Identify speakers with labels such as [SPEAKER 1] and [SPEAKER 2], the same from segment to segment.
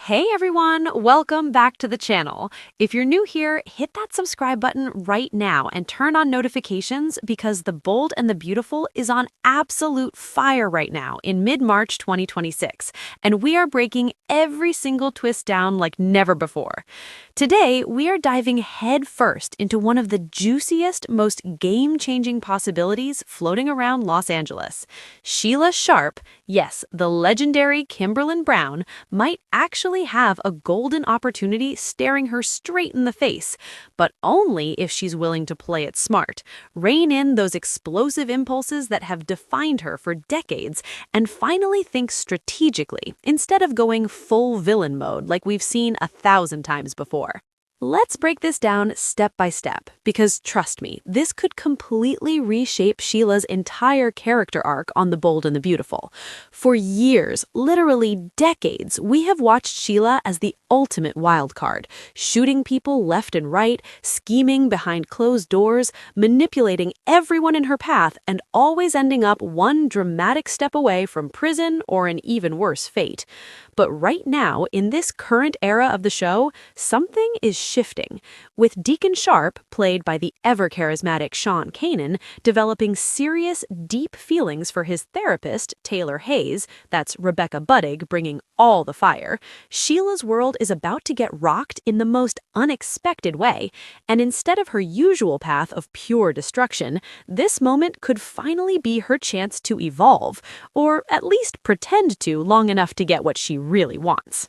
[SPEAKER 1] Hey everyone, welcome back to the channel. If you're new here, hit that subscribe button right now and turn on notifications because The Bold and the Beautiful is on absolute fire right now in mid-March 2026, and we are breaking every single twist down like never before. Today, we are diving headfirst into one of the juiciest, most game-changing possibilities floating around Los Angeles. Sheila Sharp, yes, the legendary Kimberlin Brown, might actually have a golden opportunity staring her straight in the face, but only if she's willing to play it smart, rein in those explosive impulses that have defined her for decades, and finally think strategically instead of going full villain mode like we've seen 1,000 times before. Let's break this down step by step, because trust me, this could completely reshape Sheila's entire character arc on The Bold and the Beautiful. For years, literally decades, we have watched Sheila as the ultimate wild card, shooting people left and right, scheming behind closed doors, manipulating everyone in her path, and always ending up one dramatic step away from prison or an even worse fate. But right now, in this current era of the show, something is shifting, with Deacon Sharp, played by the ever-charismatic Sean Kanan, developing serious, deep feelings for his therapist, Taylor Hayes, that's Rebecca Budig, bringing all the fire. Sheila's world is about to get rocked in the most unexpected way, and instead of her usual path of pure destruction, this moment could finally be her chance to evolve, or at least pretend to long enough to get what she really wants.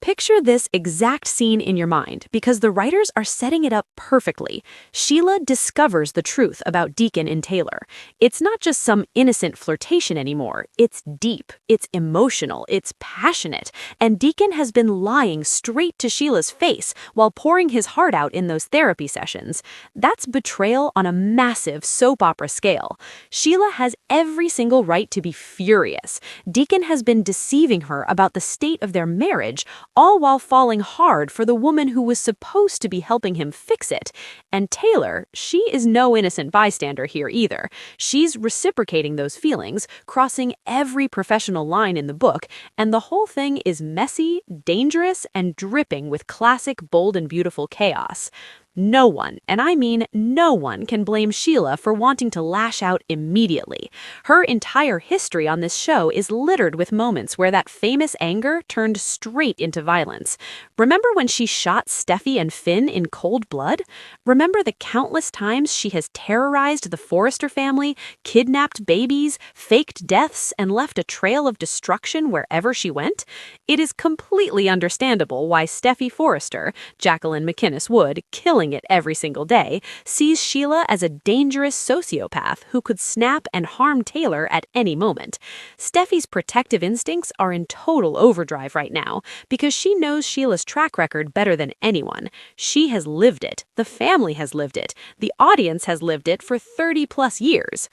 [SPEAKER 1] Picture this exact scene in your mind, because the writers are setting it up perfectly. Sheila discovers the truth about Deacon and Taylor. It's not just some innocent flirtation anymore. It's deep, it's emotional, it's passionate, and Deacon has been lying straight to Sheila's face while pouring his heart out in those therapy sessions. That's betrayal on a massive soap opera scale. Sheila has every single right to be furious. Deacon has been deceiving her about the state of their marriage, all while falling hard for the woman who was supposed to be helping him fix it. And Taylor, she is no innocent bystander here either. She's reciprocating those feelings, crossing every professional line in the book, and the whole thing is messy, dangerous, and dripping with classic Bold and Beautiful chaos. No one, and I mean no one, can blame Sheila for wanting to lash out immediately. Her entire history on this show is littered with moments where that famous anger turned straight into violence. Remember when she shot Steffi and Finn in cold blood? Remember the countless times she has terrorized the Forrester family, kidnapped babies, faked deaths, and left a trail of destruction wherever she went? It is completely understandable why Steffi Forrester, Jacqueline McInnes Wood, killing it every single day, sees Sheila as a dangerous sociopath who could snap and harm Taylor at any moment. Steffi's protective instincts are in total overdrive right now because she knows Sheila's track record better than anyone. She has lived it, the family has lived it, the audience has lived it for 30+ years.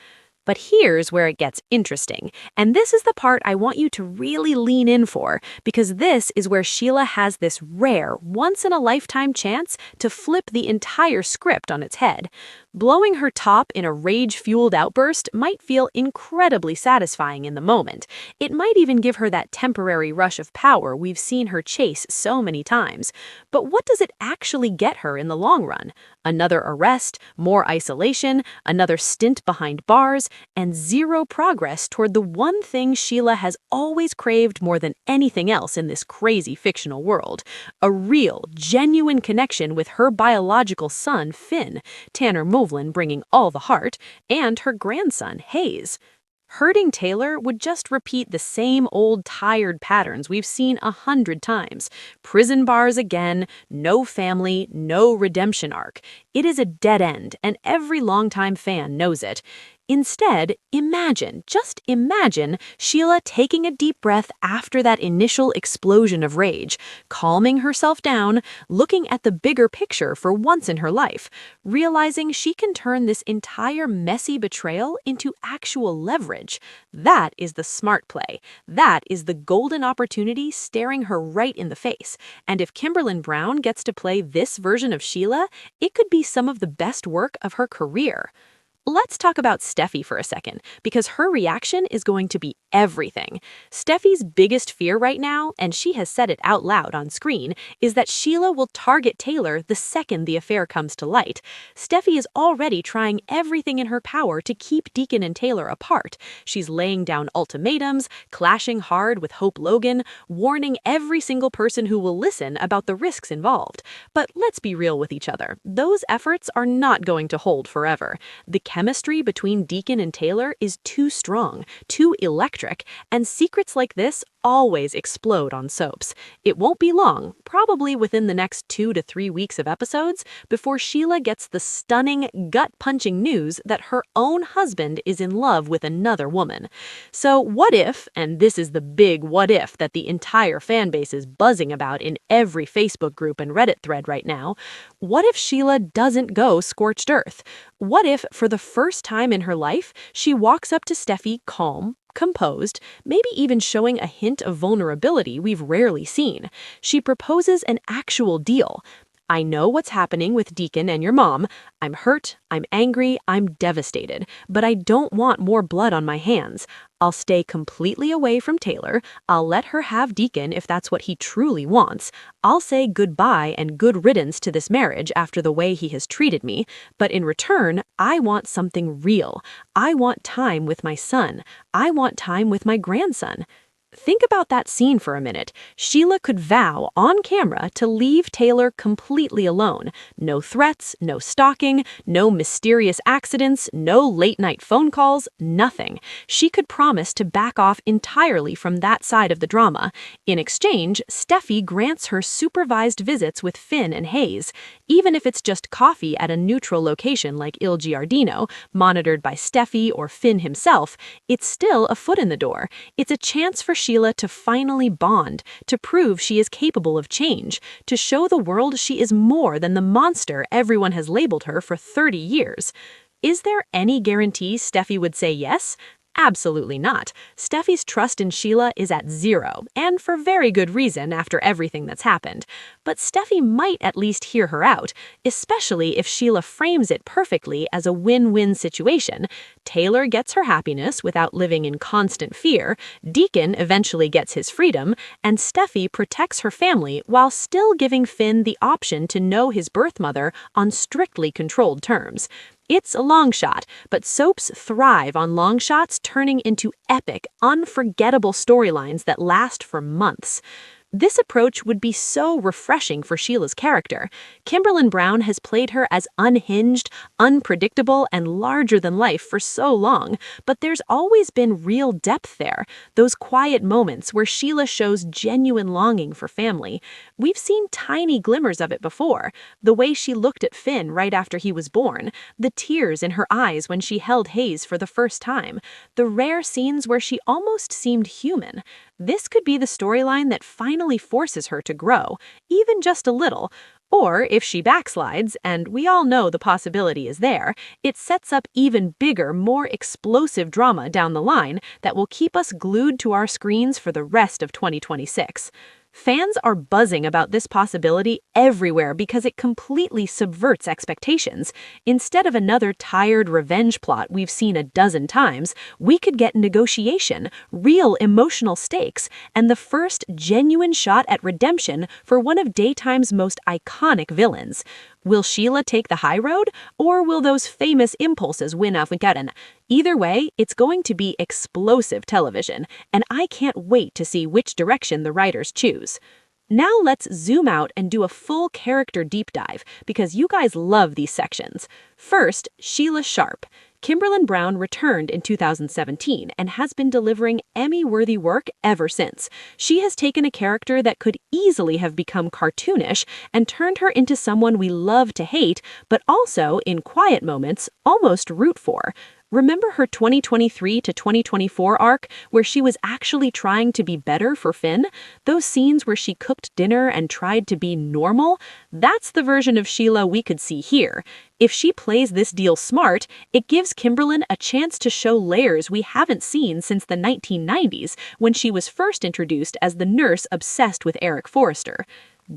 [SPEAKER 1] But here's where it gets interesting, and this is the part I want you to really lean in for, because this is where Sheila has this rare, once-in-a-lifetime chance to flip the entire script on its head. Blowing her top in a rage-fueled outburst might feel incredibly satisfying in the moment. It might even give her that temporary rush of power we've seen her chase so many times. But what does it actually get her in the long run? Another arrest, more isolation, another stint behind bars, and zero progress toward the one thing Sheila has always craved more than anything else in this crazy fictional world: a real, genuine connection with her biological son, Finn, Tanner Movlin bringing all the heart, and her grandson, Hayes. Hurting Taylor would just repeat the same old tired patterns we've seen 100 times. Prison bars again, no family, no redemption arc. It is a dead end, and every longtime fan knows it. Instead, just imagine Sheila taking a deep breath after that initial explosion of rage, calming herself down, looking at the bigger picture for once in her life, realizing she can turn this entire messy betrayal into actual leverage. That is the smart play. That is the golden opportunity staring her right in the face. And if Kimberlin Brown gets to play this version of Sheila, it could be some of the best work of her career. Let's talk about Steffi for a second, because her reaction is going to be everything. Steffi's biggest fear right now, and she has said it out loud on screen, is that Sheila will target Taylor the second the affair comes to light. Steffi is already trying everything in her power to keep Deacon and Taylor apart. She's laying down ultimatums, clashing hard with Hope Logan, warning every single person who will listen about the risks involved. But let's be real with each other. Those efforts are not going to hold forever. The chemistry between Deacon and Taylor is too strong, too electric, and secrets like this always explode on soaps. It won't be long, probably within the next 2 to 3 weeks of episodes, before Sheila gets the stunning, gut-punching news that her own husband is in love with another woman. So what if, and this is the big what if that the entire fan base is buzzing about in every Facebook group and Reddit thread right now, what if Sheila doesn't go scorched earth? What if, for the first time in her life, she walks up to Steffi calm, composed, maybe even showing a hint of vulnerability we've rarely seen? She proposes an actual deal. I know what's happening with Deacon and your mom. I'm hurt, I'm angry, I'm devastated, but I don't want more blood on my hands. I'll stay completely away from Taylor. I'll let her have Deacon if that's what he truly wants. I'll say goodbye and good riddance to this marriage after the way he has treated me. But in return, I want something real. I want time with my son. I want time with my grandson. Think about that scene for a minute. Sheila could vow on camera to leave Taylor completely alone. No threats, no stalking, no mysterious accidents, no late-night phone calls, nothing. She could promise to back off entirely from that side of the drama. In exchange, Steffi grants her supervised visits with Finn and Hayes. Even if it's just coffee at a neutral location like Il Giardino, monitored by Steffi or Finn himself, it's still a foot in the door. It's a chance for Sheila to finally bond, to prove she is capable of change, to show the world she is more than the monster everyone has labeled her for 30 years. Is there any guarantee Steffi would say yes? Absolutely not. Steffi's trust in Sheila is at zero, and for very good reason after everything that's happened. But Steffi might at least hear her out, especially if Sheila frames it perfectly as a win-win situation. Taylor gets her happiness without living in constant fear, Deacon eventually gets his freedom, and Steffi protects her family while still giving Finn the option to know his birth mother on strictly controlled terms. It's a long shot, but soaps thrive on long shots turning into epic, unforgettable storylines that last for months. This approach would be so refreshing for Sheila's character. Kimberlin Brown has played her as unhinged, unpredictable, and larger than life for so long, but there's always been real depth there, those quiet moments where Sheila shows genuine longing for family. We've seen tiny glimmers of it before, the way she looked at Finn right after he was born, the tears in her eyes when she held Hayes for the first time, the rare scenes where she almost seemed human. This could be the storyline that finally forces her to grow, even just a little. Or if she backslides, and we all know the possibility is there, it sets up even bigger, more explosive drama down the line that will keep us glued to our screens for the rest of 2026. Fans are buzzing about this possibility everywhere because it completely subverts expectations. Instead of another tired revenge plot we've seen a dozen times, we could get negotiation, real emotional stakes, and the first genuine shot at redemption for one of daytime's most iconic villains. Will Sheila take the high road, or will those famous impulses win out? Either way, it's going to be explosive television, and I can't wait to see which direction the writers choose. Now let's zoom out and do a full character deep dive, because you guys love these sections. First, Sheila Sharp. Kimberlin Brown returned in 2017 and has been delivering Emmy-worthy work ever since. She has taken a character that could easily have become cartoonish and turned her into someone we love to hate, but also, in quiet moments, almost root for. Remember her 2023 to 2024 arc where she was actually trying to be better for Finn? Those scenes where she cooked dinner and tried to be normal? That's the version of Sheila we could see here. If she plays this deal smart, it gives Kimberlin a chance to show layers we haven't seen since the 1990s when she was first introduced as the nurse obsessed with Eric Forrester.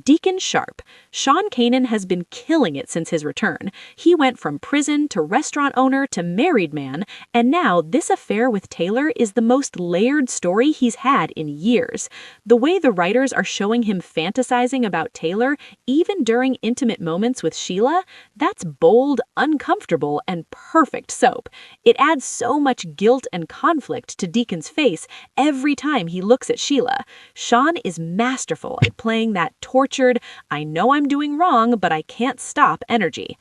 [SPEAKER 2] Deacon Sharp. Sean Kanan has been killing it since his return. He went from prison to restaurant owner to married man, and now this affair with Taylor is the most layered story he's had in years. The way the writers are showing him fantasizing about Taylor, even during intimate moments with Sheila, that's bold, uncomfortable, and perfect soap. It adds so much guilt and conflict to Deacon's face every time he looks at Sheila. Sean is masterful at playing that tortured, I know I'm doing wrong, but I can't stop energy.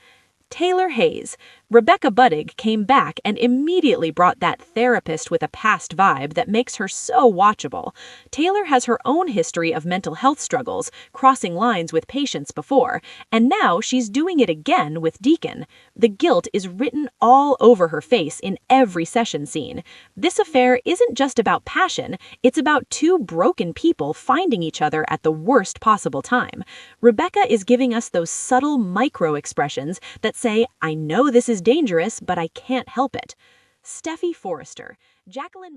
[SPEAKER 2] Taylor Hayes. Rebecca Budig came back and immediately brought that therapist with a past vibe that makes her so watchable. Taylor has her own history of mental health struggles, crossing lines with patients before, and now she's doing it again with Deacon. The guilt is written all over her face in every session scene. This affair isn't just about passion, it's about two broken people finding each other at the worst possible time. Rebecca is giving us those subtle micro-expressions that say, I know this is dangerous, but I can't help it. Steffi Forrester. Jacqueline